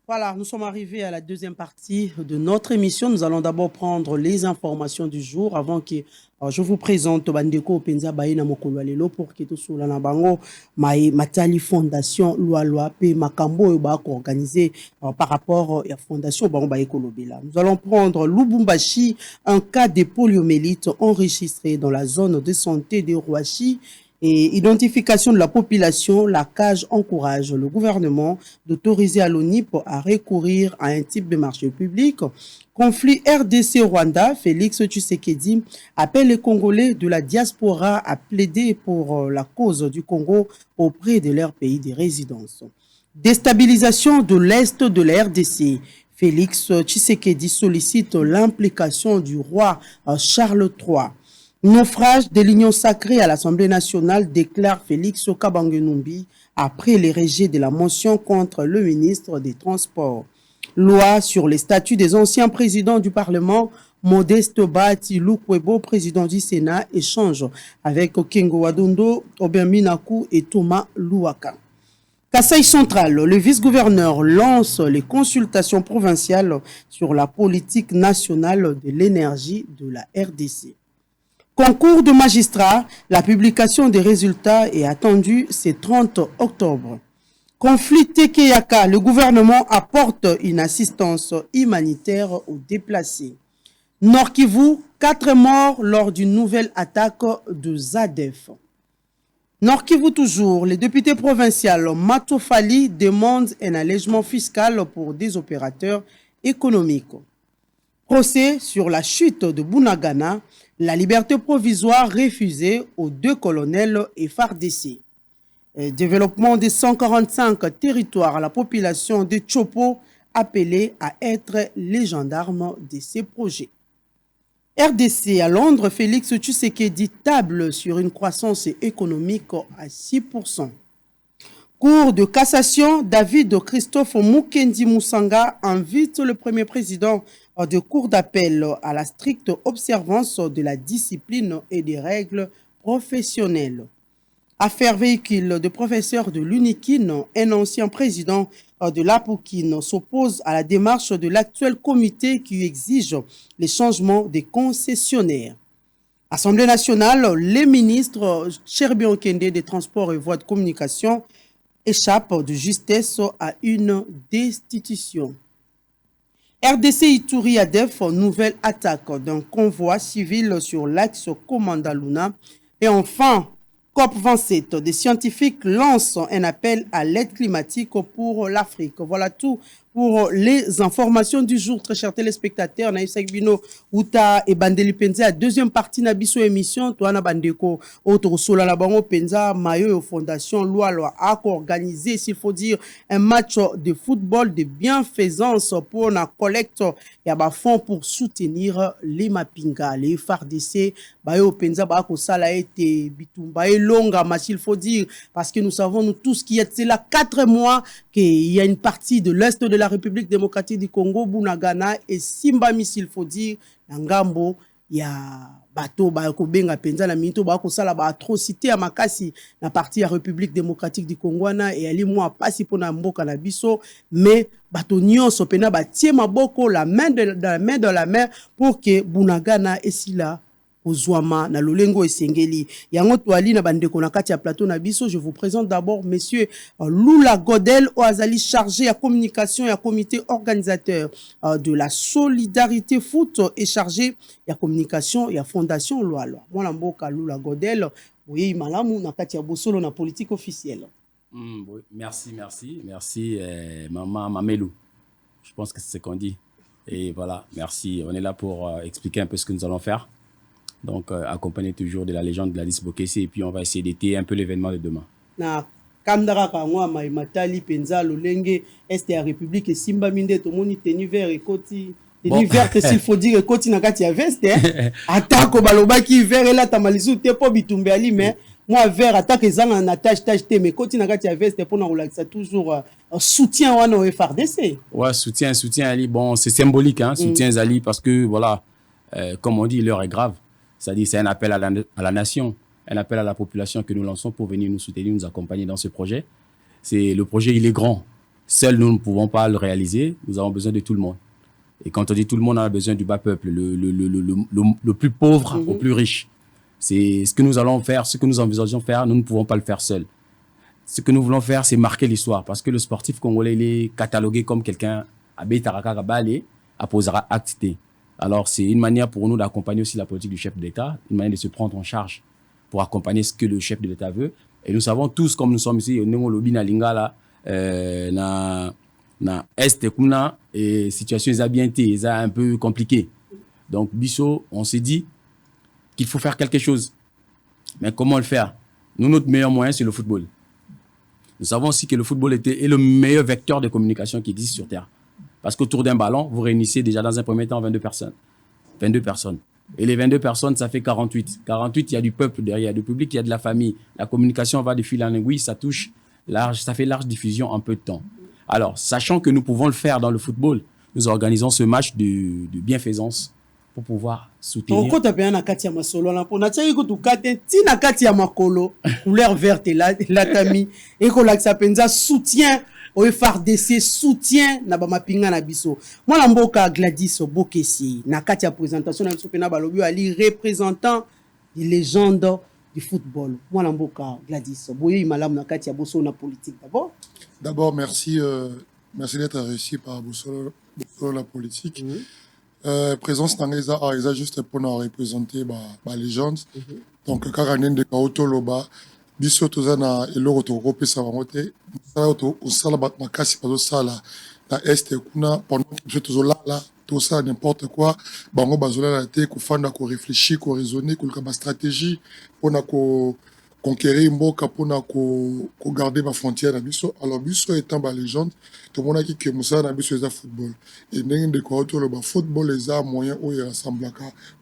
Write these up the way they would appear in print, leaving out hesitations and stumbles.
Voilà, nous sommes arrivés à la deuxième partie de notre émission. Nous allons d'abord prendre les informations du jour avant que je vous présente Bandeko Penza Baïna Mokolo Alelo pour que tout soit na bango Matali Fondation Loi P Makambo organisé par rapport à la Fondation Bango Baïkolobela. Nous allons prendre Lubumbashi, un cas de poliomyélite enregistré dans la zone de santé de Rouachi. Et identification de la population, la CAGE encourage le gouvernement d'autoriser à l'ONIP à recourir à un type de marché public. Conflit RDC-Rwanda, Félix Tshisekedi appelle les Congolais de la diaspora à plaider pour la cause du Congo auprès de leur pays de résidence. Déstabilisation de l'Est de la RDC. Félix Tshisekedi sollicite l'implication du roi Charles III. Naufrage de l'Union sacrée à l'Assemblée nationale, déclare Félix Kabange-Numbi après les rejets de la motion contre le ministre des Transports. Loi sur les statuts des anciens présidents du Parlement, Modeste Bahati Lukwebo, président du Sénat, échange avec Okengo Wadondo, Aubin Minaku et Thomas Louaka. Kasaï central, le vice-gouverneur lance les consultations provinciales sur la politique nationale de l'énergie de la RDC. Concours de magistrats, la publication des résultats est attendue ce 30 octobre. Conflit Tekeyaka, le gouvernement apporte une assistance humanitaire aux déplacés. Nord Kivu, 4 morts lors d'une nouvelle attaque de ZADF. Nord Kivu toujours, les députés provinciaux Matofali demandent un allègement fiscal pour des opérateurs économiques. Procès sur la chute de Bunagana, la liberté provisoire refusée aux 2 colonels FARDC. Développement des 145 territoires à la population de Tchopo appelée à être les gendarmes de ces projets. RDC à Londres, Félix Tshisekedi table sur une croissance économique à 6%. Cour de cassation, David Christophe Mukendi Moussanga invite le premier président de cour d'appel à la stricte observance de la discipline et des règles professionnelles. Affaire véhicule de professeur de l'UNIKIN, un ancien président de l'APOKIN s'oppose à la démarche de l'actuel comité qui exige les changements des concessionnaires. Assemblée nationale, les ministres Cherbion Kende des Transports et Voies de Communication échappent de justesse à une destitution. RDC Ituri ADEF, nouvelle attaque d'un convoi civil sur l'axe Komandaluna. Et enfin, COP27, des scientifiques lancent un appel à l'aide climatique pour l'Afrique. Voilà tout pour les informations du jour, très chers téléspectateurs. Naïsa Gbino, Uta et Bandeli Penza, deuxième partie de la émission. Toana Bandeko, autre Sola Labango Penza, Mayo Fondation Loi a organisé, s'il faut dire, un match de football de bienfaisance pour la collecte et à fonds pour soutenir les Mapinga, les FARDC. Bayo Penza, Bako Sala été Bitumba et longa, mais il faut dire, parce que nous savons, nous tous qui êtes là, 4 mois, qu'il y a une partie de l'Est de la République démocratique du Congo, Bunagana et Simbami, s'il faut dire, Ngambo, il y a bateau, Benga Penza, la minito, Sala, atrocité à Makasi, la partie de la République démocratique du Congo, et elle est moi, pas si pour Namboka na biso, mais bateau Nyon, Sopena, Batie Maboko, la main dans la main, pour que Bunagana et Sila, Ozwama na Lolengo et Sengeli. Yango toali na bandeko na kati ya plateau na biso, je vous présente d'abord monsieur Lula Godel Oazali chargé à communication et à comité organisateur de la solidarité foot et chargé à communication et à fondation Loalo. Mwana mboka Lula Godel, oui malamu na kati ya bosolo na politique officielle. Merci maman Mamelou. Je pense que c'est ce qu'on dit. Et voilà, merci. On est là pour expliquer un peu ce que nous allons faire. Donc, accompagné toujours de la légende de la Bokessi, et puis on va essayer d'étayer un peu l'événement de demain. Na kandara kangwa Matali Penza Lolenge Est ya République et Simba Minde to moni tenu vert et koti tenu vert s'il faut dire koti na kati ya veste attaque baloba ki vert là tamalisu te po bitumbe ali mais moi vert attaque zanga na tâche te mais koti na kati ya veste pour na relaxa toujours soutien wana au FARDC. Ouais, soutien Ali, bon c'est symbolique hein, soutien Ali parce que voilà comme on dit l'heure est grave. C'est-à-dire c'est un appel à la nation, un appel à la population que nous lançons pour venir nous soutenir, nous accompagner dans ce projet. Le projet, il est grand. Seuls, nous ne pouvons pas le réaliser. Nous avons besoin de tout le monde. Et quand on dit tout le monde, on a besoin du bas peuple, le plus pauvre au plus riche. C'est ce que nous allons faire, ce que nous envisageons faire, nous ne pouvons pas le faire seuls. Ce que nous voulons faire, c'est marquer l'histoire. Parce que le sportif congolais, il est catalogué comme quelqu'un à Beitaraka Kabale, à Posara Actité. Alors, c'est une manière pour nous d'accompagner aussi la politique du chef de l'État, une manière de se prendre en charge pour accompagner ce que le chef de l'État veut. Et nous savons tous, comme nous sommes ici, au Lobby na Lingala, na Est Kuna, et situation est bien été, un peu compliquée. Donc, Bisso, on s'est dit qu'il faut faire quelque chose. Mais comment le faire? Nous, notre meilleur moyen, c'est le football. Nous savons aussi que le football est le meilleur vecteur de communication qui existe sur Terre. Parce qu'autour d'un ballon, vous réunissez déjà dans un premier temps 22 personnes. 22 personnes. Et les 22 personnes, ça fait 48. 48, il y a du peuple derrière, il y a du public, il y a de la famille. La communication va de fil en aiguille, ça touche large, ça fait large diffusion en peu de temps. Alors, sachant que nous pouvons le faire dans le football, nous organisons ce match de bienfaisance pour pouvoir soutenir. Quand tu as un kati ya masolo na pona tsa iko tukate ti na kati ya makolo couleur verte la tami et ko laksa penza soutien au FARDC soutien na ba mapinga na biso. Moi la mboka Gladys Bokessi na kati ya présentation na biso pena balobi ali représentant des légendes du football. Moi la mboka Gladys boye malamu na kati ya boso na politique d'abord. D'abord merci merci d'être réussi par boso la politique. Présence n'angeza a juste pour nous représenter ba légende. Donc karanen de Kaoto Loba biso tozana eloko to kopesa bangote sala to usala ba makasi pazo sala na est kuna pendant que tozolala tout ça n'importe quoi bango bazola la te ko fanda ko réfléchir ko raisonner ko ka stratégie pona ko conquérir mboka pona ko garder ma frontière na biso. Alors biso étant ba légende tout monde qui que musa na biso za football et ndenge de ko to le ba football les a moyen où il rassemble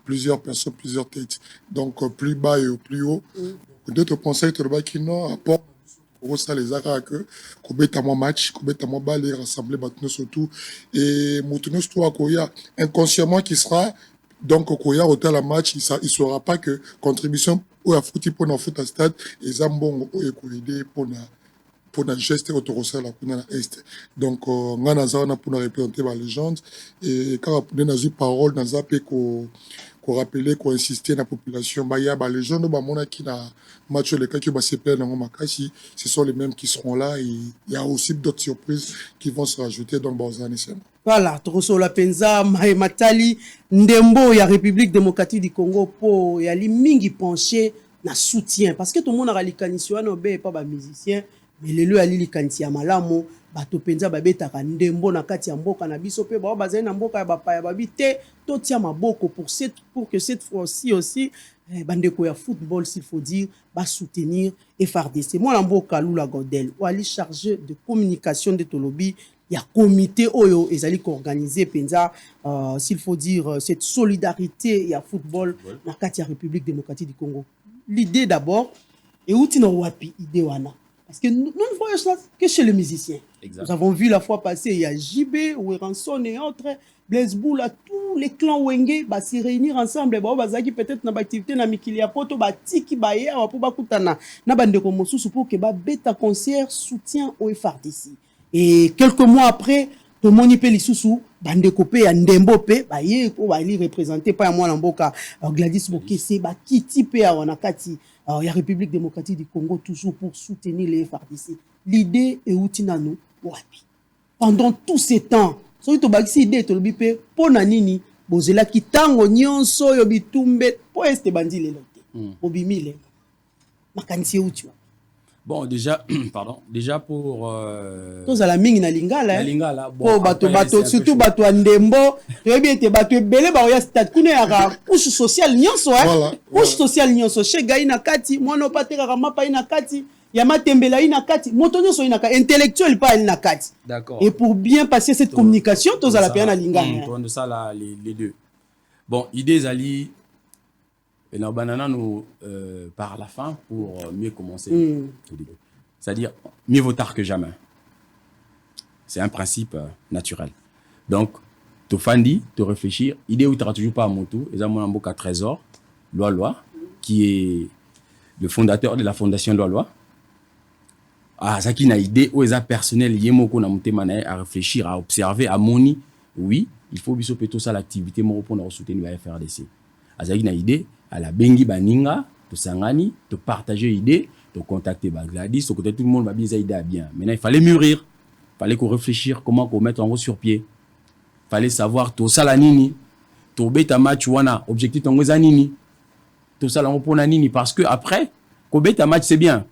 plusieurs personnes plusieurs têtes donc plus bas et plus haut. D'autres conseils to le ba qui non apport pour ça les arts que kobeta mo match kobeta mo balle rassembler batno surtout et mutuno sto akoya inconsciemment qui sera donc koya au tel match il saura pas que contribution ou à fouti pour na foot à stade et zambongo ou ko aider pour na geste autorosa la kuna na est donc ngana za na pour représenter la légende et quand on a eu parole dans zape ko rappeler ko insister na population ba ya ba légende ba mona qui na match le cas qui va se perdre dans makasi ce sont les mêmes qui seront là et il y a aussi d'autres surprises qui vont se rajouter dans Bozani. Voilà, Tokosola Penza, Matali, Ndembo, ya République démocratique du Congo, po, ya li mingi penché na soutien. Parce que tout le monde a l'ikanisio, no be, pas ba musicien, mais le lieu a l'ikanisio ya malamo, bato Penza, ba betaka Ndembo na kati ya mboka na biso pe, ba bazali na mboka ya bapaya babite, to tia maboko pour que cette fois-ci aussi, bandeko ya football, s'il faut dire, va soutenir FARDC. Moi, la mboka Lula Godel, ou ali chargé de communication de Tolobi, il y a comité oyo ezali organisé penza s'il faut dire cette solidarité il y a football na kati ya République démocratique du Congo. L'idée d'abord et outi na wapi idée wana parce que nous ne voyons ça que chez les musiciens. Exact. Nous avons vu la fois passée il y a JB, Weranson et autres Blaise Boula, tous les clans Wenge ba se réunir ensemble ba bazaki peut-être na activité na mikili ya poto ba tiki ba ya ba po ba kutana na bandeko mosusu pour que ba beta concert soutien au FARDC. Et quelques mois après, tout le monde y peut les sous bande copé à Ndembo pe, bah yé ko ba li représenté pas moi l'amboka Gladys Bokessi ba kiti pe à wanakati ya République démocratique du Congo toujours pour soutenir les FARDC. L'idée est outinano wapi. Pendant tous ces temps, so to ba si idée to le pe pona nini bozela kitango nyonso yo bitumbe po este bandile lote. Obimile. Makanisi outi. Bon, déjà, pardon, déjà pour... Tous à la mine na lingala. Na lingala, bon. Bato, surtout bato à Ndembo. Tu vois bien, tu bato belé, bah, ya stade, kune ya couche sociale nyonso, hein. Couche sociale nyonso. Chez Gaïna Kati, moi no pate rama pa ina Kati, yama tembela ina Kati, motonyo so ina Kati, intellectuel pas ina Kati. D'accord. Et pour bien passer cette communication, tous à la péana lingala. On de ça là, les deux. Bon, idée Zali. Et nos bananas nous par la fin pour mieux commencer. C'est-à-dire, mieux vaut tard que jamais. C'est un principe naturel. Donc, tu fandi, tu réfléchir, idée où tu n'auras toujours pas à mon tour, et ça, mon amboka Trésor, Loi, qui est le fondateur de la fondation Loi. Ah, ça qui n'a idée, ou eza personnel, yemoko na mutema na à réfléchir, à observer, à moni. Oui, il faut biso plutôt ça l'activité mo pour nous soutenir la FRDC. Ah, ça qui n'a idée, à la bengi baninga, to sangani, to partager idée, to contacter Gladys, to contacter tout le monde va bien idée à bien. Maintenant, il fallait mûrir. Il fallait qu'on réfléchisse comment qu'on mette en haut sur pied. Il fallait savoir tout ça la nini, tout beta match wana, objectif en haut nini, tout ça la pour nini parce que après, qu'on beta match c'est bien.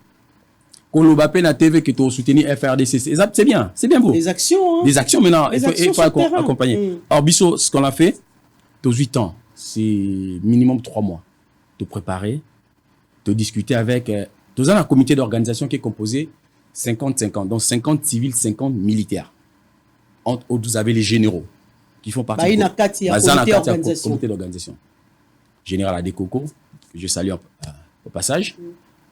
Qu'on le bappe na TV que tu soutenir FRDC, c'est bien beau. Des actions, hein. Des actions maintenant, il faut accompagner. Alors Bisso, ce qu'on a fait, tu 8 ans, c'est minimum 3 mois. Te préparer, te discuter avec, tu as un comité d'organisation qui est composé 50-50, donc 50 civils, 50 militaires. Vous avez les généraux qui font partie du comité d'organisation. Général Adekoko, que je salue au passage.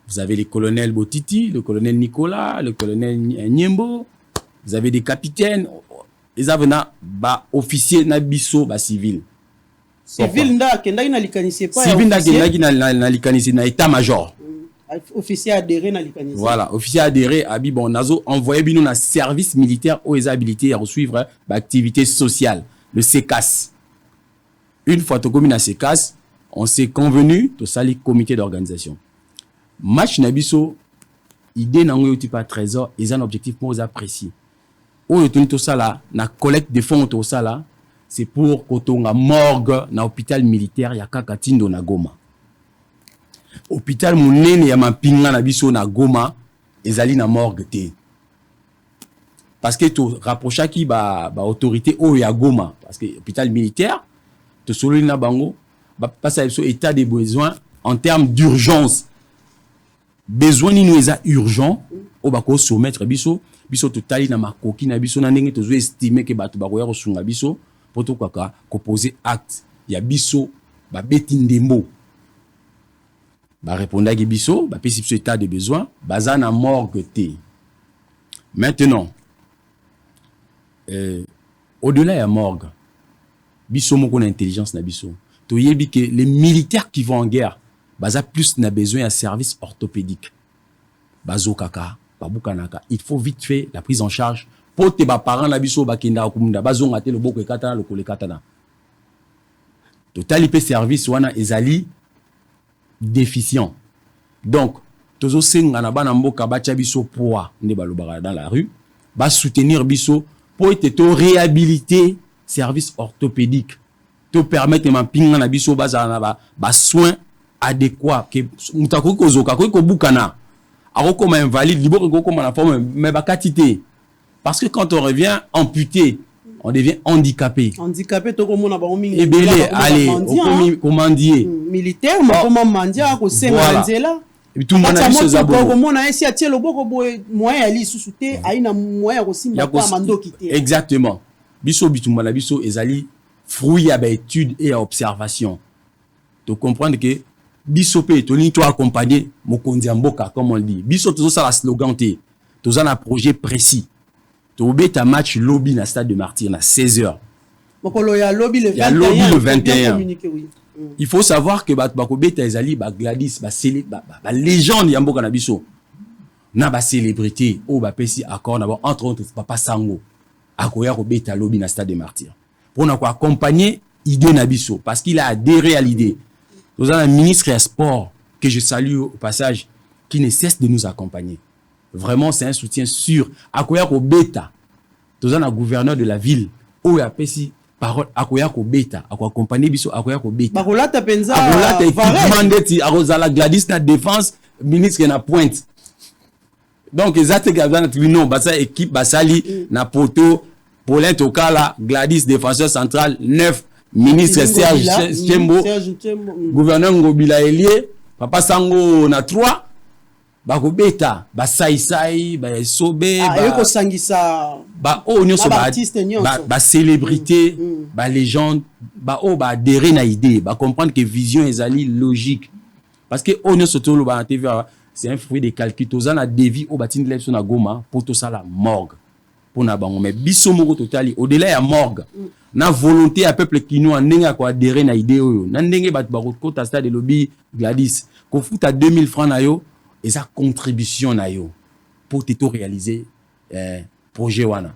Vous avez les colonels Botiti, le colonel Nicolas, le colonel Niembo. Vous avez des capitaines. Les avenants, officiers Nabiso, civil. Civil n'a likanisi pas. Civil n'a likanisi na état-major. Officier adhéré na likanisi. Voilà, officier adhéré à Bibon Nazo envoyé bino na service militaire aux habilités à suivre l'activité sociale, le CECAS. Une fois que tu as CECAS, on s'est convenu de salir comité d'organisation. Match Nabiso, idée n'a pas trésor, ils ont un objectif pour apprécier. Au tout ça là, na collecte de fonds tout ça là, c'est pour que tu aies morgue na hôpital militaire ya Kakatindo na Goma. Hôpital munene ya mapinga na biso na Goma, ezali na morgue te. Parce que tu rapprocha ki ba autorité o ya Goma, parce que hôpital militaire, tu solo na bango, passe à état de besoin en termes d'urgence. Besoin ni nous urgent au bako soumettre biso totali na makoki na biso na ndenge tozo estimer que bato bakoya ko sunga biso pour to kaka ko poser acte ya biso ba beti ndembo ba répondre ki biso ba pesi biso état de besoin baza na morgue te. Maintenant au-delà ya morgue biso moko na intelligence na biso to yebi que les militaires qui vont en guerre baza plus na besoin à service orthopédique. Bazo kaka, babukanaka. Il faut vite fait la prise en charge pour te parents la biso bakenda kumunda bazo ngate le boko katana le kole katana. Total IP service wana ezali déficient. Donc tozo senga na bana mboka bacha biso poa nde balobaka dans la rue, ba soutenir biso pour te réhabiliter service orthopédique. Te permettre ma pinga na biso baza na ba soins adéquat que mutako kozoka ko bukana ako comme invalide libo ko comme la forme mais ba quantité parce que quand on revient amputé on devient handicapé to ko mona ba mingi et belé allez commandier militaire ma comment mandia ko senga nzela et tout le monde a vu ce abolo ko mona esi atie loboko boy moyen ali susute aina moyen ko simba pa mandoki te exactement biso bitumba na biso ezali fruit à étude et à observation de comprendre que biso pe to ni to accompagner mokonzi mboka comme on dit biso to ça la slogan té to za na projet précis to beta match lobby na stade de Martyr na 16h mokolo ya lobby le 21 il faut savoir que bako beta ezali ba Gladys ba légende ya mboka na biso na ba célébrité o ba pesi accord na entre autres papa Sango akoya ko beta lobby na stade de Martyr pour na ko accompagner idée na biso parce qu'il a adhéré à l'idée. Nous avons un ministre des Sports que je salue au passage, qui ne cesse de nous accompagner. Vraiment, c'est un soutien sûr. Akoya ko beta. Nous avons un gouverneur de la ville. Où il a pesi parole. Akoya ko beta. Ako accompagner biso. Akoya ko beta. Bakolata penza. Bakolata équipement d'eti. Arozala Gladys na défense. Ministre na pointe. Donc, les actes gavana non. Basa équipe basali na poto. Paulin Tokala. Gladys défenseur central 9. Ministre Serge Tchembo, gouverneur Ngobila Elie, papa Sango na 3, bako beta, ba sai, ba sobe, ba sangisa, ba nyonso ba célébrité, ba légende, ba adhérer na idée, ba comprendre que vision ezali logique. Parce que nyonso to lo ba TV, c'est un fruit des calculs, tozana na devis o batine lève na Goma pour to sala morgue. Pour na bango mais biso moko totali au-delà ya morgue. Na volonté à peuple qui nous ndenge ko adhérer na idée oyo na ndenge bat ba ko ta stade lobby Gladys ko futa 2000 francs na yo et sa contribution na yo pour te réaliser projet wana.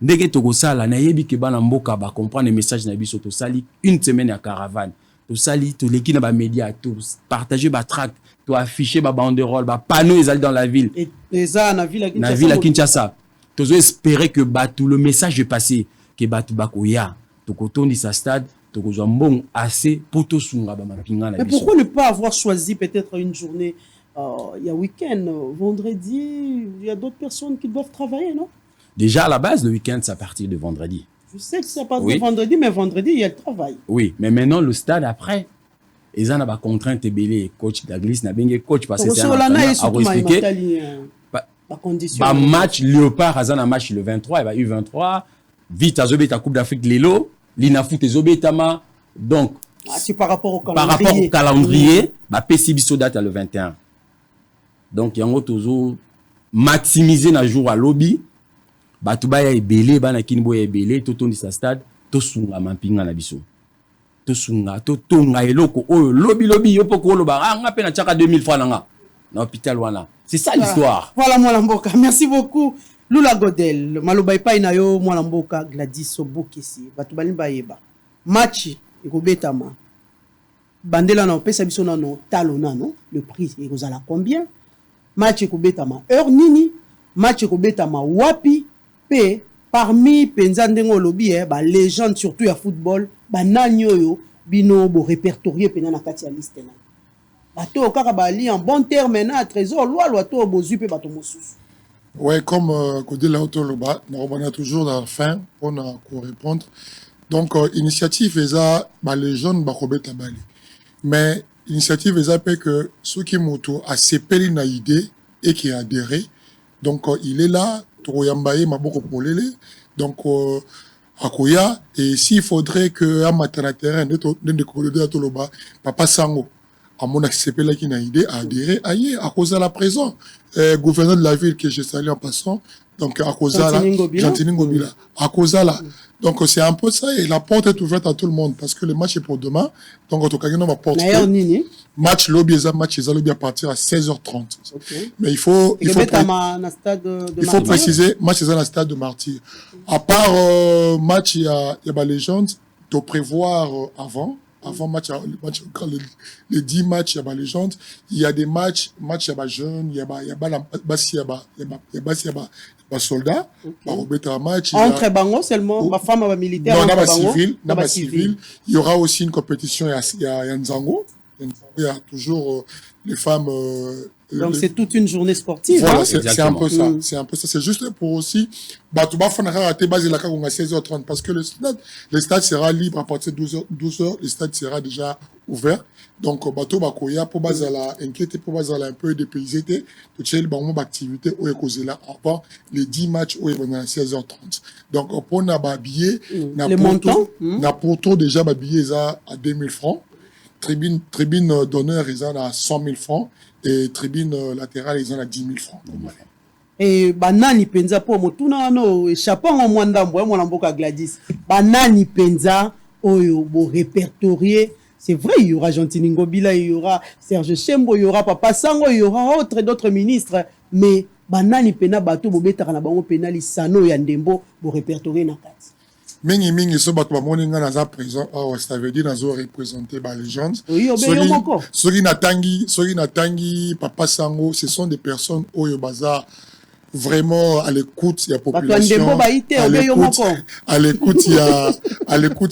Ndenge tokosala na yebi ke bana mboka ba comprendre le message na biso to sali une semaine à caravane. To sali to leki na ba média to partager ba tract, to afficher ba banderole, ba panneaux ezali dans la ville. Et ça na ville à Kinshasa. To espérer que tout le message est passé que batu bakoya to kotondi sa stade to kozwa mbongo assez pour to sunga ba mapinga na biso. Mais pourquoi ne pas avoir choisi peut-être une journée il y a week-end, vendredi, il y a d'autres personnes qui doivent travailler, non? Déjà, à la base, le week-end, c'est à partir de vendredi. Je sais que c'est à partir de vendredi, mais vendredi, il y a le travail. Oui, mais maintenant, le stade, après, ils ont des contraintes belées. Coach Douglas n'a bien coach parce que c'est un match Léopard, il a un match le 23, il va U23. Vite, il y a Coupe d'Afrique de l'Elo. L'Inafoot est Zobetama. Donc, c'est par rapport au calendrier. Par rapport au calendrier, PCB date le 21. Donc, il y a un toujours maximiser na jour à lobby. Batuba ya ebele bana kinbo ya ebele to tondi sa stade to sunga mampinga na biso. To sunga to tonga eloko oyo lobby yo poko loba nga pe na chaka 2000 francs nga na hôpital wana. C'est ça l'histoire. Voilà moi Mboka. Merci beaucoup. Lula Godel, maloba ipai na yo moi Mboka Gladys Sobokesi. Batuba limba yeba. Match ekobetama. Bandela na pesa biso na no talo na no. Le prix ekozala combien? Match ekobetama heure nini? Match ekobetama wapi? P parmi penza ndengo lobi ba légende surtout ya football ba nanyoyo bino bo répertorier pena na kati ya liste na bato kaka ba li en bon terme na trésor loi to bozu pe bato mosusu. Ouais, comme Kodé la Autoloba, on a toujours dans la fin pour répondre. Donc initiative eza ba les jeunes ba kobeta bali. Mais initiative eza pe que ceux qui moto a sepeli na idée et qui a adhéré. Donc il est là. Donc, Akoya, et s'il faudrait que à matin terrain, de Papa Sango, à mon accepté là qui n'a idée, à adhérer, aïe, à cause de la présence, gouverneur de la ville que j'ai salué en passant, donc à cause de la, Gentini Ngobila, à cause de la. Donc c'est un peu ça, et la porte est ouverte à tout le monde, parce que le match est pour demain, donc en tout cas, on va porter. Match lobby, à partir à 16h30. Okay. Mais il faut préciser, match dans le stade de Martyr. À part match, il y a les légende, de prévoir avant match, les 10 matchs, il y a les légende, il y a des matchs, il y a jeunes, il y a soldats, match. Entre bango seulement, ma femme, ma militaire. Non, ma civil. Il y aura aussi une compétition, il y a Nzango. Il y a toujours les femmes. Donc c'est toute une journée sportive. Voilà, c'est un peu ça. C'est un peu ça. C'est juste pour aussi. Batuba Fonara a basé la à 16h30 parce que le stade sera libre à partir de 12h. Le stade sera déjà ouvert. Donc Bato Bakoya pour baser la inquiété pour baser un peu dépaysé. Tout chez le bon activité où est causé là avant les 10 matchs où est à 16h30. Donc pour n'a pas billet, les montants, n'a pourtant déjà billet à 2000 francs. Tribune d'honneur, ils en ont 100 000 francs. Et tribune latérale, ils en ont 10 000 francs. Et banani penza po motuna no échappant en mwandambo mwana mboka Gladys. Banani penza oyo bo répertorié. C'est vrai, il y aura Gentini Ngobila, il y aura Serge Chembo, il y aura Papa Sango, il y aura d'autres ministres. Mais banani pena bato bo betaka na bango penali sano ya ndembo bo répertorié na kati. Mingi so bato bamoni nga naza présent ça veut dire nazo représenter ba légende. Soki natangi Papa Sango, ce sont des personnes oyo baza vraiment à l'écoute il y a population à l'écoute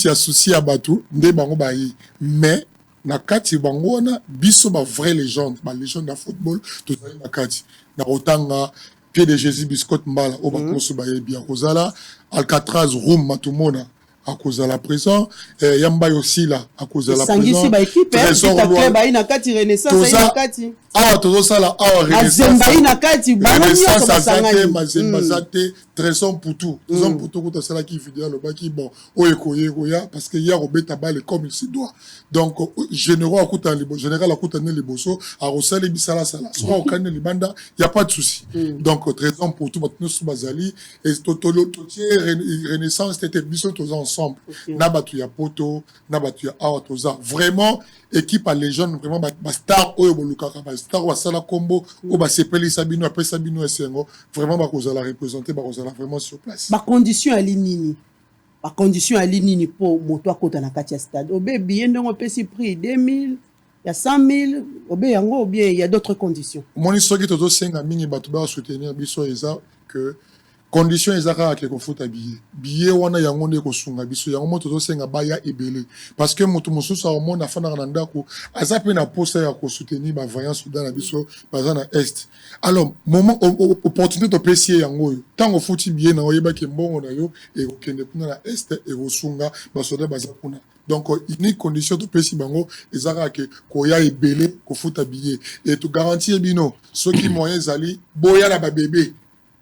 il y a souci à batu nde bango bayi mais na kati bango na biso ba vraie légende de football to na kati na otanga Pied de Jésus Biscotte Mbala au bakonso baye bien kozala Alcatraz Room Matumona à cause de la présent Yamba aussi là à cause de la présent Trésor na kati Renaissance na kati todo ça là Renaissance na kati Renaissance azate mazembazate Trésor pour tout tout ça là qui vidéo le baki bon oyekoya parce que hier obeta balle comme il se doit donc général akuta ne liboso a rosale bisala sala soit au kane libanda il y a pas de souci donc Trésor pour tout maintenant sous bazali et totolo Renaissance c'était biso tous ensemble nabatu ya poto nabatu ya awa toza vraiment équipe à légende vraiment ba star oyo bolukaka ba star ou à la combo ou bah sepeli sabino après sabino et sengo vraiment bah cause la représenter bah cause la vraiment sur place. Ba condition à l'inini. Ba condition à l'inini pour moto à côté na katia stade. Obé bien donc on peut si prix 2000, il y a 100 000, obé yango ou bien il y a d'autres conditions. Mon histoire qui toto senga mingi bah tu vas soutenir biso eza que condition ezaka ke ko futa billet wana yango nde ko sunga biso yango moto to senga baya ebele parce que moto mosusu au monde afana na ndako azape na poste ya ko soutenir ba voyance dans la biso bazana est alors moment opportunité to pesier yango tango futi billet na oyeba ke mbongo na yo e ko kende kuna na est e ko sunga ba soda bazakuna donc unique condition to pesi bango ezaka ke ko ya ebele ko futa billet et to garantir bino ceux qui moyens ali boya na ba bébé.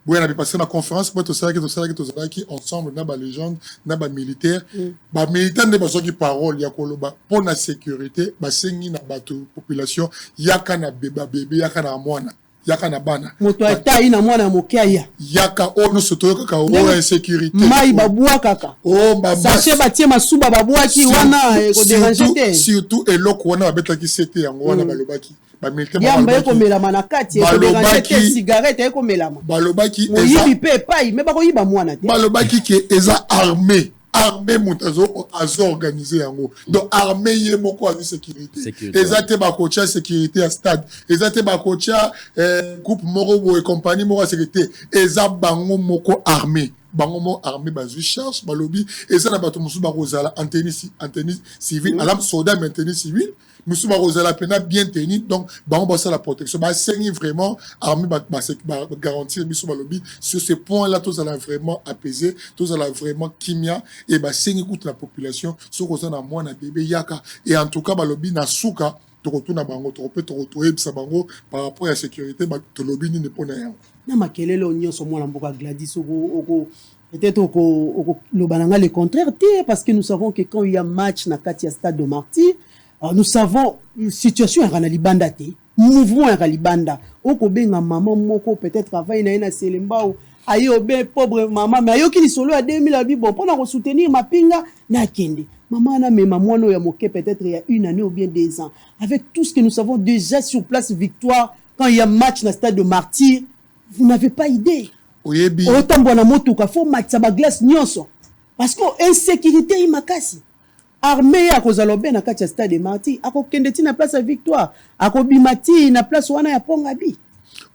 Oui, on a passé la conférence pour tout ça qui ensemble na ba légende na ba militaire ba militaire ne besoin qui parole ya koloba pour la sécurité ba sengi na bato population yaka na bébé yaka na mwana yaka na bana moto atai na mwana mokeya yaka ono soto kaka o insécurité mai babua kaka oh ba sachet batie masuba babua ki wana ko déranger surtout eloko wana babeta ki sete yango wana balobaki yamba ekomelama na kati ekoderange cigarette ekomelama balobaki moyibi pe epai me bakoyiba mwana te balobaki ke eza armée moto azo organisé yango donc armée ye moko azi sécurité eza te bakotia sécurité ya stade eza te bakotia groupe moko boye compagnie moko ya sécurité eza bango moko armée bango mo armée bazui charge balobi eza na bato mosusu bakozala antenne civile alam soldat mais antenne civile nous la peine bien tenue donc on va la protection c'est vraiment armée garantir lobby sur ce point là tous allons vraiment apaiser tous allons vraiment kimia et c'est écoute la population sur qu'on a moins bébé yaka et en tout cas lobby na souka to retourne à bango to peut te retrouver bango par rapport à la sécurité to lobby ni ne pona na makelele onyo so mwana mboka Gladys oko peut-être oko le bananga le contraire parce que nous savons que quand il y a match na Katia Stade de Martyr. Alors, nous savons situation à Libanda te mouvement à Libanda oko benga maman moko peut-être travaille na ina selemba ou ayo be pauvre maman mais ayo ki solo à 2000 abi bon pour na soutenir ma pinga na kende maman na mema mwana ya moke peut-être il y a une année ou bien 2 ans avec tout ce que nous savons déjà sur place victoire quand il y a match na Stade de Martyr vous n'avez pas idée oyebi autant bona motuka faut match sa ba glace nyonso parce que insécurité imakasi armée à cause de na katia Stade de Martyr ako kendeti na place à victoire ako bimati na place wana ya pongabi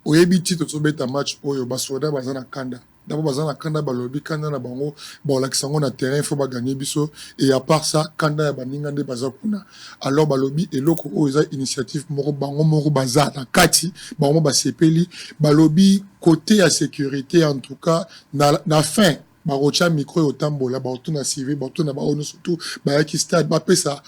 oyebi tito to beta match oyo basoda bazana kanda d'abord bazana kanda balobi kanda na bango ba lakisango na terrain faut ba gagner biso et à part ça kanda ya baninga nde bazakuna alors balobi eloko oyo eza initiative moko bango moko bazana kati bango ba sepeli balobi côté ya sécurité en tout cas na fin barocha micro otambola baotuna civil baotuna baono surtout bayaki stade bapesa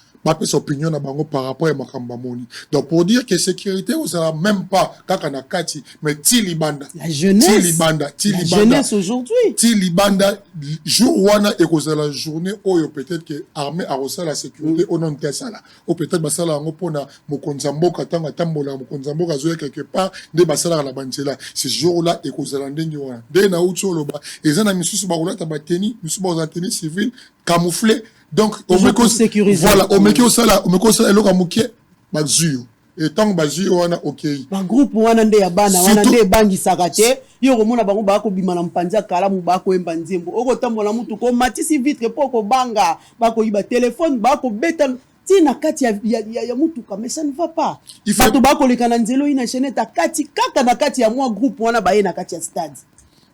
opinion na bango par rapport à makamba moni donc pour dire que sécurité vous avez même pas kaka na kati mais tilibanda la jeunesse la jeunesse aujourd'hui tilibanda jour wana et cause la journée oyo peut-être que armée a reçu la sécurité au nom de ça là ou peut-être basala ngo pona mokonzamboka tanga tambola mokonzamboka zo quelque part de basala la banzela ce jour là et cause la ndenge wana de na utolo ba ezana misusu ba kolata bateni misusu ba teni civil camouflé donc on me sécuriser voilà on me ça eloko amukie bazuyo et tant bazuyo wana OK ba groupe wana nde ya bana wana nde bangi sakate yo komona bango ba ko bima na mpanza kala mu ba ko emba nzembo oko tambola mutu ko matisi vitre poko banga ba ko yiba téléphone ba ko beta tina kati ya mutu ka mais ça ne va pas bato ba ko lekana nzelo ina chaîne ta kati kaka na kati ya moi groupe wana ba ye na kati ya stade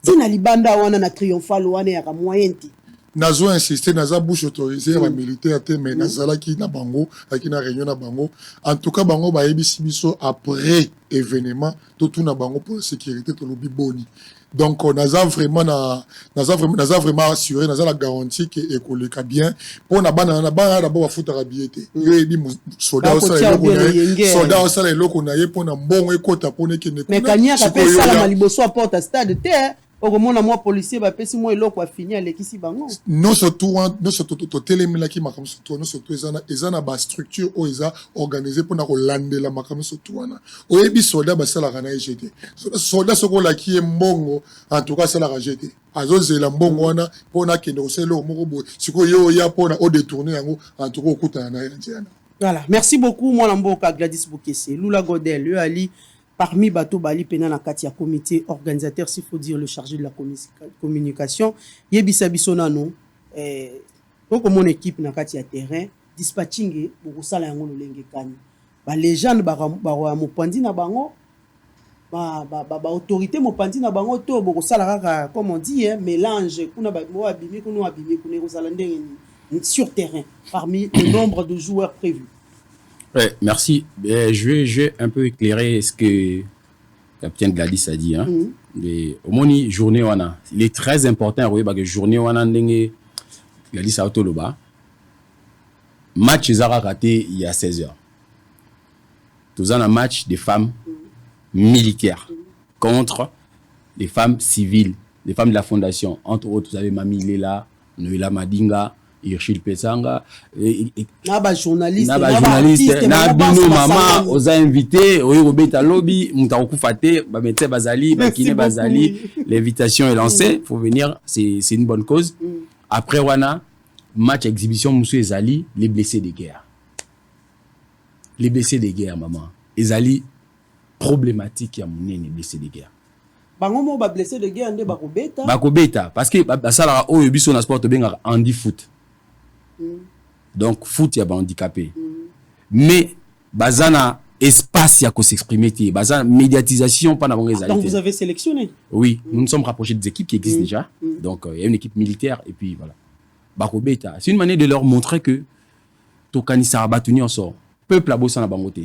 tina libanda wana na triomphal wana ya ka moyenti nazo insister naza bouche autorisée ya militaire te mais nazala ki na bango aki na réunion na bango en tout cas bango ba yebisi biso après événement tout na bango pour la sécurité to lobi boni donc on a vraiment assuré naza la garantie que ekoleka bien pour na bana d'abord ba futa rabiete yebi soldat osala eloko na ye pour na mbongo ekota pour ne kene mais kanya ka pesa la maliboso à porte stade te okomona moi policier ba pesi moi eloko a fini alekisi bango non surtout to telemela ki makamso to non surtout ezana ba structure o eza organisée pour na ko landela makamso to wana oyebi soldat ba sala kana EGT soldat soko la ki mbongo en tout cas sala rajete azozela mbongo wana pour na kende ko selo moko bo siko yo ya pour na o détourner yango en tout cas okuta na yantiana Voilà, merci beaucoup moi Mboka Gladys Bokesse, Lula Godel, le Ali parmi bateau bali pena na kati ya comité organisateur, s'il faut dire le chargé de la communication, yebisa biso nano donc mon équipe na kati ya terrain dispatching boko sala yango lolenge kani. Ba légende ba mopandi na bango ba autorité mopandi na bango to boko sala kaka comme on dit mélange kuna ba mo abimi kuna ko sala ndenge sur terrain parmi le nombre de joueurs prévus. Ouais, merci. Je vais un peu éclairer ce que Capitaine Gladys a dit. Hein. Au moni journée wana, il est très important que journée wana ndenge Gladys a autoloba. Match Zara raté il y a 16h. Tous un match des femmes militaires contre les femmes civiles, les femmes de la fondation. Entre autres, vous avez Mami Lela, Noëlla Madinga, Irchil Pesanga, Naba journaliste, Nabino Mama, aux invités, Robeta Lobby, Moutaroukou Fate, Bamete Bazali, Bakine Bazali, l'invitation est lancée, il faut venir, c'est une bonne cause. Après Wana, match exhibition Moussou Ezali, les blessés de guerre. Les blessés de guerre, maman. Ezali, problématique, il y a les blessés de guerre. Bango ba blessé de guerre ande bakobeta. Bakobeta parce que basala o yobiso na sport benga handi foot. Donc foot ya ba handicapé. Mais bazana espace ya ko s'exprimer ti, bazana médiatisation pas na bango ezali. Donc vous avez sélectionné? Oui, nous nous sommes rapprochés des équipes qui existent déjà. Donc il y a une équipe militaire et puis voilà. Bakobeta, c'est une manière de leur montrer que tokanisa batuni en sort. Peuple a bossé na bangote.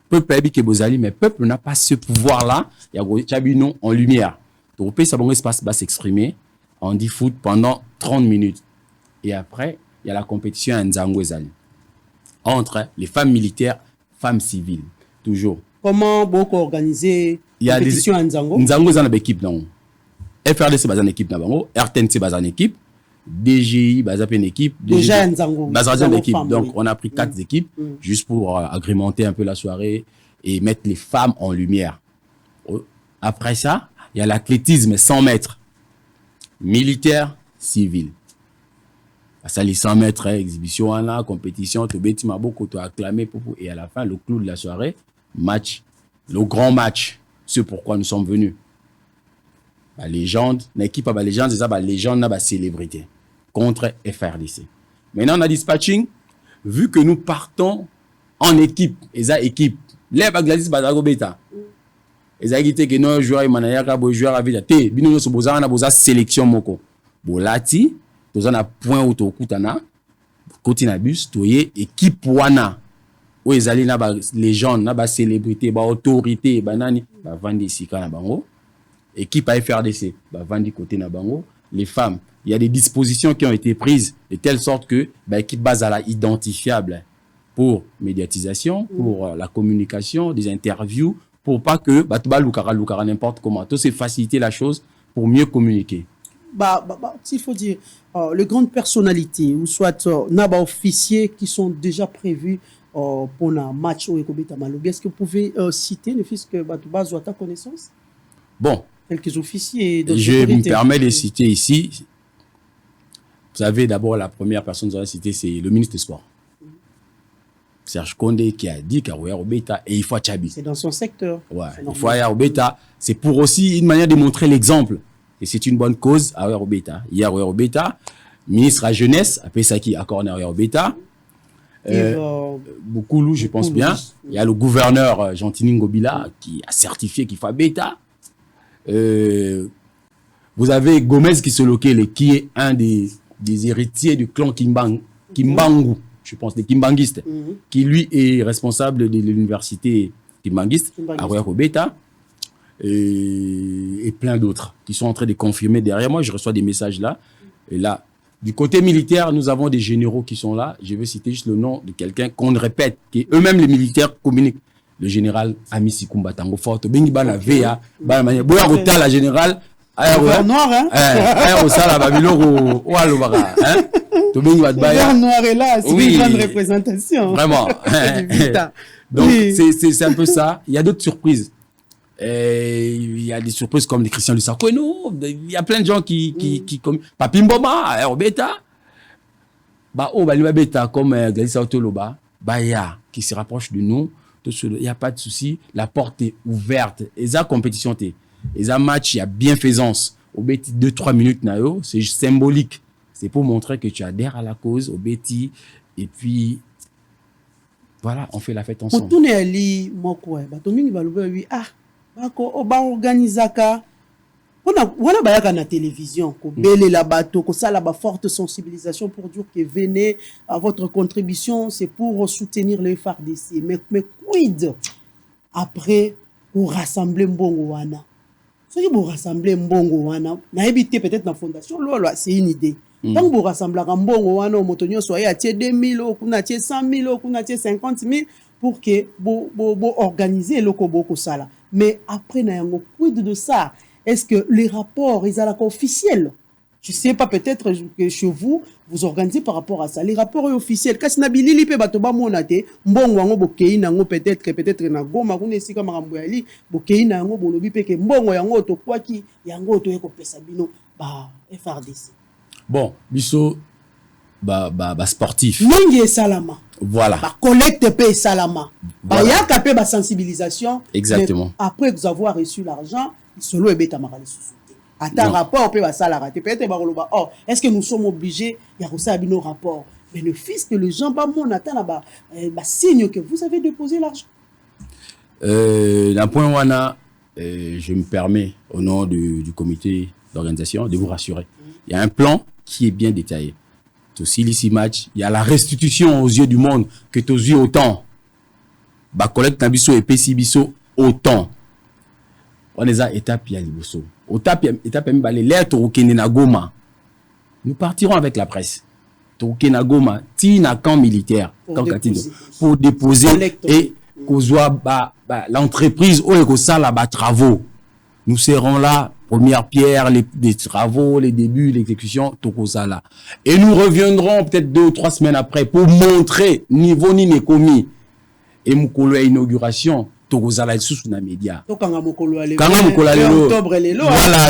Peuple a dit que Bozali, mais peuple n'a pas ce pouvoir-là. Il y a Chabino en lumière. Donc, ça va espace va s'exprimer en 10 foot pendant 30 minutes. Et après, il y a la compétition à Nzango Ezali. Entre les femmes militaires, femmes civiles. Toujours. Comment beaucoup organiser la compétition à Nzango? Nzango est une équipe. Non. FRDC est une équipe. RTNC est une équipe. DGI est une équipe. Déjà Nzango. Une équipe. Donc, on a pris 4 équipes juste pour agrémenter un peu la soirée et mettre les femmes en lumière. Après ça, il y a l'athlétisme 100 mètres. Militaire, civil. Ça, les 100 mètres, exhibition, compétition, tout bêti, ma beaucoup, tout acclamé, et à la fin, le clou de la soirée, match, le grand match, c'est pourquoi nous sommes venus. La légende, l'équipe à la légende, c'est ça, la légende, la célébrité contre FRDC. Maintenant, on a dispatching, vu que nous partons en équipe, et ça, équipe, les Bagladis Badago Beta. Et ça, qui que nos joueurs, manayaka, joueurs à vite, te, bino so boza na boza sélection moko. Bolati, toza na point auto kutana, côté na bus, toye équipe wana. Ou ezali na ba légende, na ba célébrité, ba autorité, banani, ba vandi sika na bango. Équipe à FRDC, bah, vandi côté na bango. Les femmes, il y a des dispositions qui ont été prises de telle sorte que bah, l'équipe base à la identifiable pour médiatisation, pour la communication, des interviews, pour pas que bah, loukara n'importe comment. Tout c'est faciliter la chose pour mieux communiquer. S'il faut dire, les grandes personnalités, ou soit naba officiers qui sont déjà prévus pour un match au Ekobeta Malobi, est-ce que vous pouvez citer, ne fût-ce que Batouba Zouata connaissance? Bon. Quelques officiers. Je me permets de citer ici. Vous savez, d'abord, la première personne que vous avez citée, c'est le ministre des Sports. Serge Condé qui a dit qu'Aouya Obeta et il faut Tchabi. C'est dans son secteur. Ouais, il faut Aouya Obeta. C'est pour aussi une manière de montrer l'exemple. Et c'est une bonne cause, Aouya Obeta. Il y a Aouya Obeta, ministre à la jeunesse, à Pesaki, à Aouya Obeta. Boukoulou, je pense bien. Il y a le gouverneur Gentini Ngobila qui a certifié qu'il faut Beta. Vous avez Gomez qui se locale, qui est un des héritiers du clan Kimbangu, je pense, des Kimbanguistes, qui lui est responsable de l'université Kimbanguiste, à Robeta, et plein d'autres qui sont en train de confirmer derrière moi. Je reçois des messages là. Et là, du côté militaire, nous avons des généraux qui sont là. Je vais citer juste le nom de quelqu'un qu'on répète, qui eux-mêmes les militaires communiquent. Le général Amissi Kumbatango Forte, Bengi Bana Vea, Bana Boya Rota, la générale, noir, hein? Aérosala, Babyloro, Oualobara, hein? Le noir est là, c'est une grande représentation. Vraiment. Donc, c'est un peu ça. Il y a d'autres surprises. Il y a des surprises comme les Christian Lusako. Il y a plein de gens qui comme Papimboma, Aérobeta. Bah, oh, bah, Beta, comme Gladys Autoloba. Baya qui se rapproche de nous, il n'y a pas de souci, la porte est ouverte. Et ça, compétition, et ça, match, il y a bienfaisance. Au Betty, 2-3 minutes, c'est symbolique. C'est pour montrer que tu adhères à la cause, au Betty, et puis, voilà, on fait la fête ensemble. Tout est ali, moi, quoi, Batomingi va l'ouvrir, organizaka. Voilà, bayaka na télévision, ko belé la bateau, ko ça la forte sensibilisation pour dire que venez à votre contribution, c'est pour soutenir le FARDC. Mais quid après pour rassembler mbongo wana? Si vous rassemblez mbongo wana, na éviter peut-être la fondation, c'est une idée. Donc vous rassemblez mbongo wana, au motonio soyez à 2000, ou kuna 100 000, ou kuna 50 000 pour que vous organisez le koboko sala. Mais après na yango quid de ça? Est-ce que les rapports, ils sont officiels? Je ne sais pas, peut-être que chez vous, vous organisez par rapport à ça. Les rapports officiels. Quand on a bilili pe batoba monate, mbongo wango bokei nango peut-être na goma kuna esika makambo ya li, bokei nango bolobi pe ke mbongo yango to kwaki yango to eko pesa bino ba FARDC. Bon, biso ba sportif. Ningi salama. Voilà. Ba collecte pe salama. Ba yaka pe ba sensibilisation. Exactement. Après vous avoir reçu l'argent, solo ebeta makali susu. Attends rapport peut ça la rater peut-être ba oh est-ce que nous sommes obligés ya ko ça nos rapports bénéfice que les gens ba mon attend là-bas signe que vous avez déposé l'argent. D'un point wana je me permets au nom du comité d'organisation de vous rassurer. Il y a un plan qui est bien détaillé. Aussi ici match, il y a la restitution aux yeux du monde que aux yeux autant. Ba collecte na biso et PC biso autant. On les a étape ya liboso. Étape mi balé lettre au Kenya Goma. Nous partirons avec la presse. Au Kenya Goma, tina camp militaire pour déposer et qu'ozoa l'entreprise ou que ça là bas travaux. Nous serons là, première pierre, les travaux, les débuts, l'exécution, tout ça là. Et nous reviendrons peut-être 2 ou 3 semaines après pour montrer niveau ni n'est commis. Et mukolo inauguration. Voilà,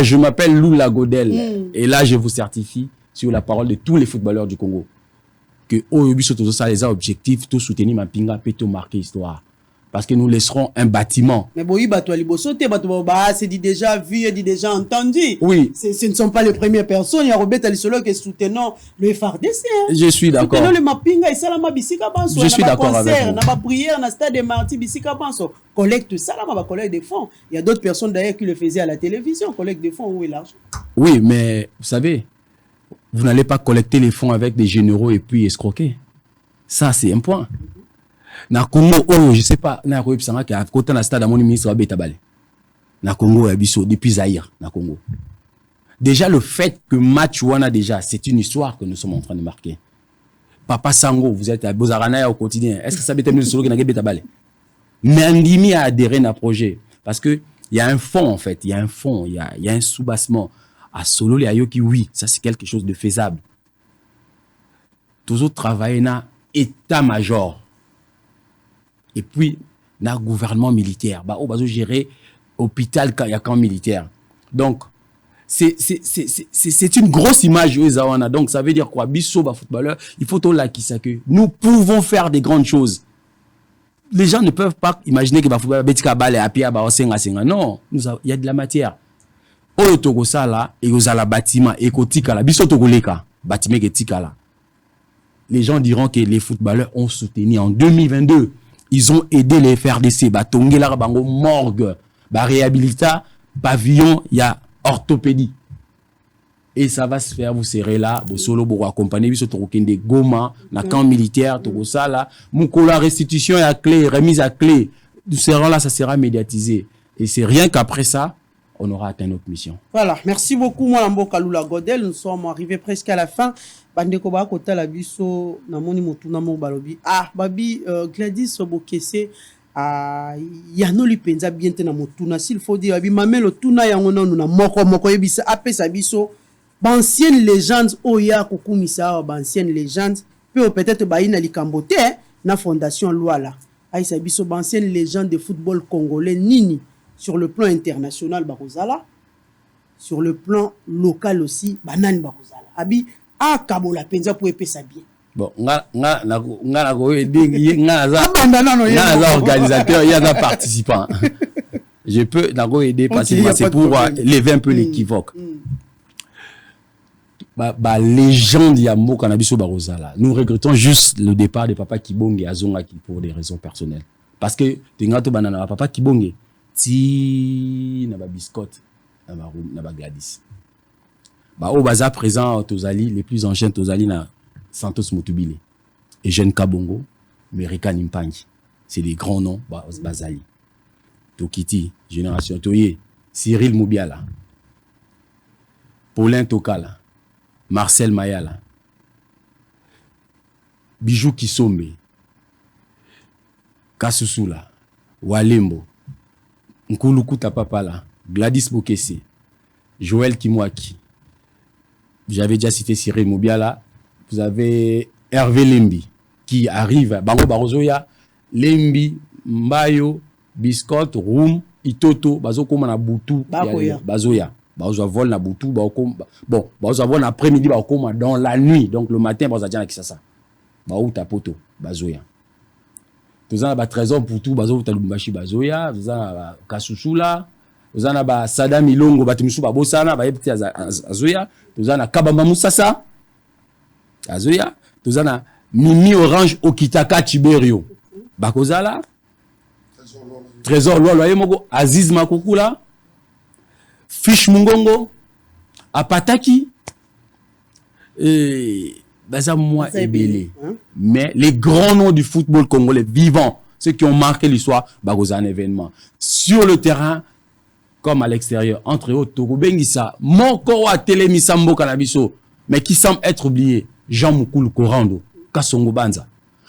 je m'appelle Lula Godel et là je vous certifie sur la parole de tous les footballeurs du Congo que les objectifs tout soutenir ma pinga peut tout marquer histoire parce que nous laisserons un bâtiment. Mais c'est déjà vu et déjà entendu. Oui. Ce ne sont pas les premières personnes. Il y a Robert Alisolo qui soutenant le FARDC. Je suis d'accord. Soutenant le Mapinga et Salama Bissika Banso. Je suis d'accord avec vous. On a prière, on a stade de Marti Bissika Banso. Collecte Salama, collecte des fonds. Il y a d'autres personnes d'ailleurs qui le faisaient à la télévision. Collecte des fonds, où est l'argent? Oui, mais vous savez, vous n'allez pas collecter les fonds avec des généraux et puis escroquer. Ça, c'est un point. Na Congo, je sais pas, na Congo, qui a côté na stade à mon ministre Abeta Balé. Na Congo, depuis Zaïre, na Congo. Déjà, le fait que match wana déjà, c'est une histoire que nous sommes en train de marquer. Papa Sango, vous êtes à Bozarana au quotidien. Est-ce que ça peut être solo qui n'a pas Balé? Mais Andimi a adhéré à un projet. Parce que il y a un fond, en fait. Il y a un fond, il y a un sous-bassement. À Solo, les Ayoki, oui, ça c'est quelque chose de faisable. Toujours travailler na état-major. Et puis, na gouvernement militaire. Bah, on va gérer hôpital quand il y a camp militaire. Donc, c'est une grosse image. Donc, ça veut dire quoi? Bisso, bah, footballeur, il faut tout là qui ça que nous pouvons faire des grandes choses. Les gens ne peuvent pas imaginer que bah, footballeur, betika bale à pied, bah, senga. Non, il y a de la matière. Oyo toko sala, et aux ala bâtiment, et kotika la, bisso toko leka, bâtiment ke tika la. Les gens diront que les footballeurs ont soutenu en 2022. Ils ont aidé les FRDC, bah, tongela bango morgue, bah, réhabilita, pavillon, il y a orthopédie. Et ça va se faire, vous serez là, vous solo, vous accompagner, vous serez de Goma, na camp militaire, tout ça là. Moukola restitution est à clé, remise à clé. Nous serons là, ça sera médiatisé. Et c'est rien qu'après ça, on aura atteint notre mission. Voilà, merci beaucoup, moi, Mboka Lula Godel. Nous sommes arrivés presque à la fin. Bandeko ba kota la biso na moni motuna mo balobi. Ah, babi Gladys Bokese yano li penza bien te na motuna s'il faut dire babi mamelo tuna yango nanu na moko yebisa apesa biso ba ancienne légende oya kokumisa ba ancienne légende peut-être ba ina likambote na fondation Luala. Aïssa biso ba ancienne légende de football congolais nini sur le plan international Barozala, sur le plan local aussi banane Barozala. Abi kabola penza pour épée ça bien. Bon, nga organisateur, il y a un participant. Je peux aider parce que c'est pour lever un peu l'équivoque. Légende Yambo Kanabiso Barozala. Nous regrettons juste le départ de Papa Kibonge à Zonga pour des raisons personnelles. Parce que Tengato Banana, Papa Kibonge, ti na ba biscotte, na ba Gladys. Au bazar présent Tozali, les plus anciens Tozali na Santos Motubile. Et Jeune Kabongo, Merika Nimpangi. C'est des grands noms, Bazali. Tokiti, Génération Toye, Cyril Moubiala, Paulin Tokala, Marcel Mayala, Bijou Kisombe, Kasusula, Walembo, Nkuluku Tapapala, Gladys Bokesse, Joël Kimwaki. J'avais déjà cité Cyril Moubiala. Vous avez Hervé Lembi qui arrive. Bango Barozoya, Lembi, Mbayo, Biscotte, Roum, Itoto, Bazoko na Boutou, Bazoya. Bazoya vol na Boutou, bon, Bazoya vol l'après-midi, dans la nuit. Donc le matin, Bazoya qui ça. Baou Tapoto, Bazoya. Vous avez trésor pour tout, Bazoya Talumbashi Bazoya, vous avez Kasusula, vous avez Sadam Ilongo, Batimusu Babosana, Bayepti Azoya, vous avez Kabamba Moussassa, Azoya, vous avez Mimi Orange Okitaka Tiberio, Bakozala, Trésor Lolo Yemoko, Aziz Makokula, Fish Mungongo, Apataki, et moi et Belé. Mais les grands noms du football congolais vivants, ceux qui ont marqué l'histoire, Bagoza un événement. Sur le terrain, comme à l'extérieur, entre autres, Torubengisa, Moko à Télémisambo Kanabiso, mais qui semble être oublié, Jean Moukoul Korando, Kassongo Banza.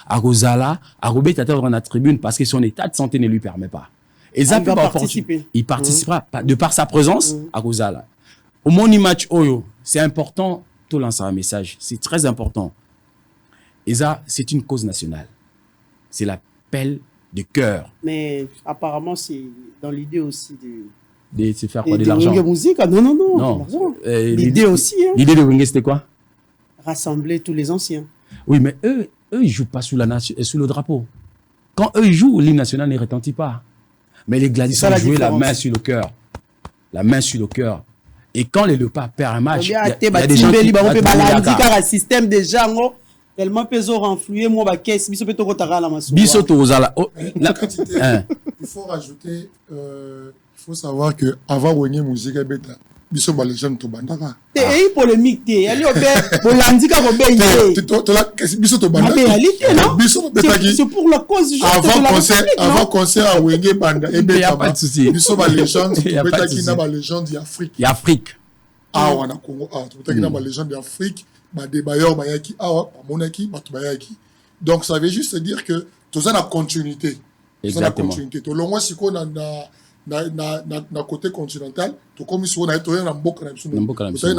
Agozala, Agobé Tata dans la tribune parce que son état de santé ne lui permet pas. Et il va participer. Il participera de par sa présence à Agozala. Au Moni Match Oyo, c'est important, tout lancer un message, c'est très important. Et ça, c'est une cause nationale. C'est l'appel de cœur. Mais apparemment, c'est dans l'idée aussi de se faire quoi, de l'argent. Musique, non. L'idée aussi. L'idée de Wenge, c'était quoi? Rassembler tous les anciens. Oui, mais eux, ils jouent pas sous le drapeau. Quand eux jouent, l'hymne national ne retentit pas. Mais les Gladys ont joué la main sur le cœur. La main sur le cœur. Et quand les Leopards perdent un match, il y a des gens qui ont un système de gens tellement pesant renfloué, moi, ma caisse, il faut rajouter, il faut savoir que avant Wenge musique beta, biso ba légende to bandaka. Et polémique té, ali obé, bolandika ko bé. Biso to bandaka. C'est pour la cause avant concert à Wenge banda et il y a pas de souci. Biso ba légende, beta ki na ba légende d'Afrique. Afrique. Ah wana Congo, beta ki na ba légende d'Afrique. Débailleurs bayaki awa monaki batu bayaki. Donc ça veut juste dire que tout ça la continuité. Exactement. To longwa siko na côté continental, to comme si on a été na mboka na biso. Na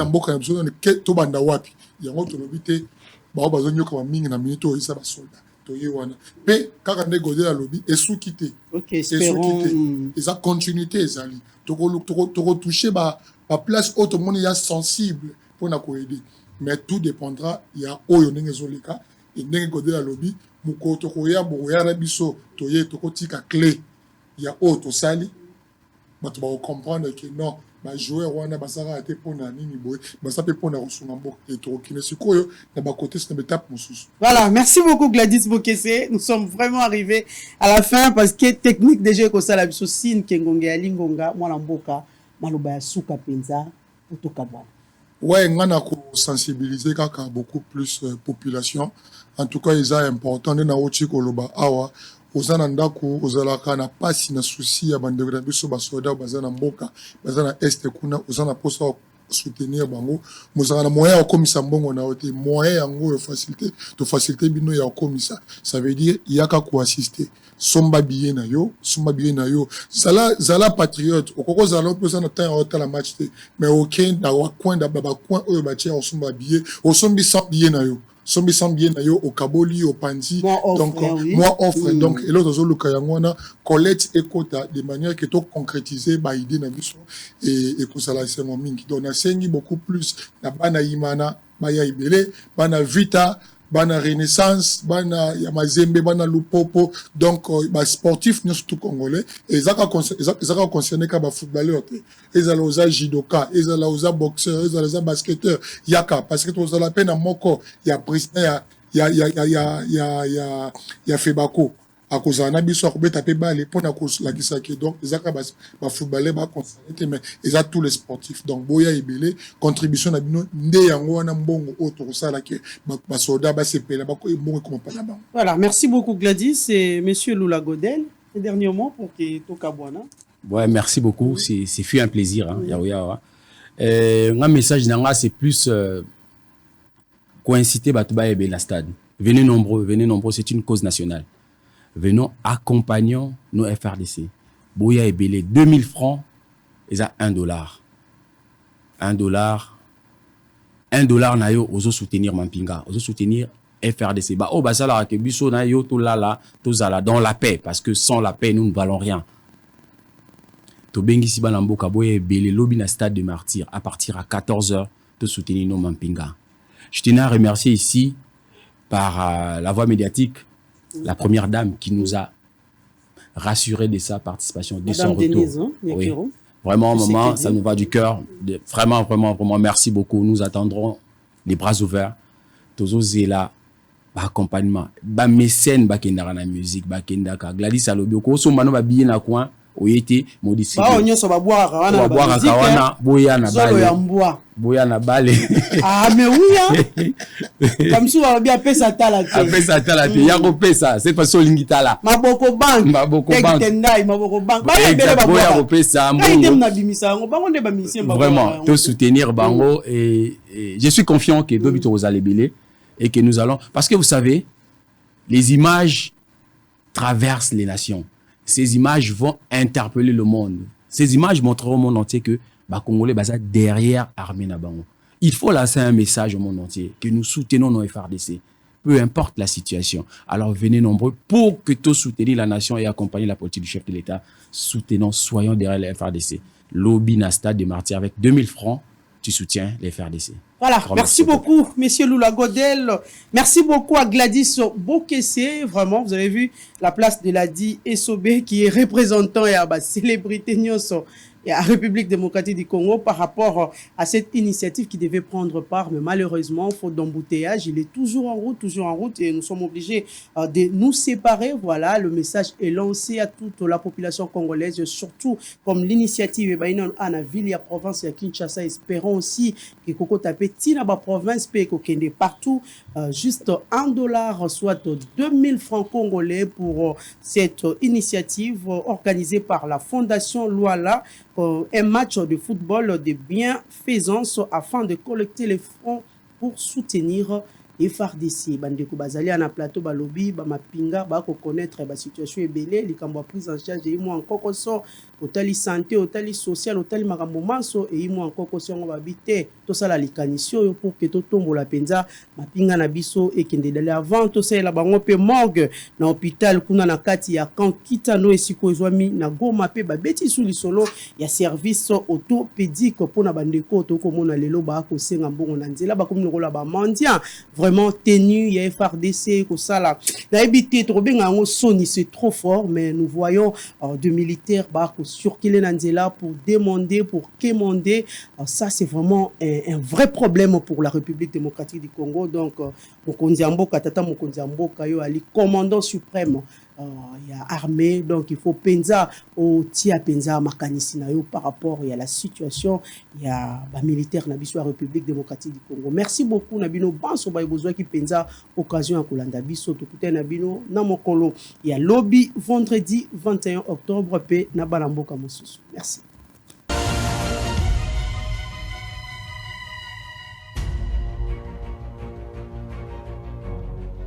mboka na biso to banda wapi. Yango to lobité ba bazonyo kama mingi na minito isa ba soldat. To ye wana. Mais kaka ne godé la lobby et sous quitter. OK, espérons. Et ça continuité ezali. To retoucher ba place autre monde ya sensible pour na ko aider. Mais tout dépendra, il y a Oyo Nengezolika, et Nengegodé la lobby, Moukoto Koya, Boya Rabiso, Toye, Tokotika clé. Il y a Oto Sali, mais tu vas comprendre que non, ma joueur, Wana Basara a été pour Nani Boy, Basape pour Narosunambo, et Torokine Sukoyo, n'a pas côté, c'est une étape Moussous. Voilà, merci beaucoup Gladys Bokesse. Nous sommes vraiment arrivés à la fin parce que technique déjà, comme ça, la Bissosine, Kengonge, Alingonga, Mwalamboka, Malobaya Souka Penza, Otokabwa. Ouais, on a sensibilisé beaucoup plus population. En tout cas, il est important de na ochi koloba awa ozana ndako ozalaka na pasi na souci ya bandeko biso basoda bazana mboka bazana este kuna ozana posa soutenir bango mozana moyen ya komisa mbongo na ote moyen yango yo facilité bino ya komisa. Ça veut dire il y a qu'à assister. Somba biye na yo zala patriote okoko zala pesa na temps ya la match mais aucun na coin da baba coin oyo batia osomba biye osombi sans biye na yo sombi sans biye na yo au kaboli au panzi donc moi offre donc et l'autre zoluka yangona collecte ekota de manière que to concrétiser ba idée na biso et ko sala sengo mingi donc na sengi beaucoup plus na bana imana baya ibele bana vita bana Renaissance, bana Yamazembe, bana Lupopo, donc sportifs nous surtout congolais et ça concerné comme footballeur, ils allaient aux judoka, ils allaient aux boxeurs, ils allaient aux basketteurs, yaka parce que tous la peine à moko, il y a président, il y a Febako. À cause d'un biso ko beta pe balé pour na cause la kisaki donc ils aka ba footballer ba concerné mais ils a tous les sportifs donc boya ebele contribution na bino nde yango wana mbongo auto ça là que ba soda ba sepela ba ko mbongo comme pas là-bas. Voilà, merci beaucoup Gladys et monsieur Lula Godel. Un dernier mot pour que Toka Bwana. Ouais, merci beaucoup, c'est fut un plaisir hein, yaoya. Un message nanga c'est plus coïnciter batuba ebe la stade. Venez nombreux, c'est une cause nationale. Venons, accompagnons nos FRDC. Boya et Belé, 2000 francs, ils ont $1. $1 na yo, oso soutenir Mampinga, oso soutenir FRDC. Bah, oh, bah, ça là, que biso na yo, tout là, dans la paix, parce que sans la paix, nous ne valons rien. To bengi si balamboka, boya et Belé, lobby na stade de martyrs, à partir à 14h, to soutenir nos Mampinga. Je tenais à remercier ici, par la voie médiatique, la première dame qui nous a rassuré de sa participation, de son retour. Denise, hein, oui. Vraiment, maman, ça nous va du cœur. Vraiment, merci beaucoup. Nous attendrons les bras ouverts. Tozo Zela, accompagnement, mécène, bakenda na musique, bakenda ka Gladys alobi ko so mano ba bien na coin. Oyete modisi. Ba onyo so ba boire kawana boya na bale. Boya na bale. Ah mais oui hein. Comme ça on bien pesa tala te. Pesa tala te. Ya ko pesa, cette façon lingitala. Maboko bank. Tendai maboko bank. Ba bele ba boya ko pesa mbongo. Na bimisa ngo bango nde ba misien ba. Vraiment, te soutenir bango et je suis confiant que Dobito Rosalebele et que nous allons parce que vous savez les images traversent les nations. Ces images vont interpeller le monde. Ces images montreront au monde entier que les Congolais sont derrière l'armée Nabango. Il faut lancer un message au monde entier que nous soutenons nos FRDC, peu importe la situation. Alors venez nombreux pour que tous soutenir la nation et accompagner la politique du chef de l'État. Soutenons, soyons derrière les FRDC. Lobby na stade de martyrs avec 2000 francs, tu soutiens les FRDC. Voilà, merci beaucoup, monsieur Lula Godel. Merci beaucoup à Gladys Bokesse. Vraiment, vous avez vu la place de Ladi Essobé qui est représentant et à la célébrité et à la République démocratique du Congo par rapport à cette initiative qui devait prendre part. Mais malheureusement, faute d'embouteillage, il est toujours en route et nous sommes obligés de nous séparer. Voilà, le message est lancé à toute la population congolaise, surtout comme l'initiative est à la ville et à la province et à Kinshasa. Espérons aussi que Koko Tapeti na ba province peut kokende partout. Juste $1, soit 2000 francs congolais pour cette initiative organisée par la Fondation Luala. Un match de football de bienfaisance afin de collecter les fonds pour soutenir les FARDC. Bandeko bazali na plateau balobi ba mapinga ba ko connaître ba situation ebele likambo prise en charge et moi encore so otali santé otali social otali makambo manso et moi encore so ngo babité to sala likanisio pour que to tombola penza mapinga na biso et kende d'aller avant to sala bango pe morgue na hôpital kuna na kati ya kankita no esiko ezwami na goma pe ba beti suli solo ya service orthopédique pour na bandeko to komona lelo ba ko senga mbongo na nzela ba komi lokola ba mendiant vraiment tenu, il y a FRDC, ça là. C'est trop fort, mais nous voyons de militaires circuler dans pour demander, pour quémander. Ça, c'est vraiment un vrai problème pour la République démocratique du Congo. Donc, Mokondiamboka, Tata Mokondiamboka, yo ali commandant suprême. Il y a armée, donc il faut penza au tia penza makanisi na yo par rapport à la situation. Il y a militaire na biso République démocratique du Congo. Merci beaucoup Nabino Banso ba besoin qui penza occasion à Kolanda biso to kuté Nabino na mokolo. Il y a lobby vendredi 21 octobre pe na balamboka mosusu. Merci.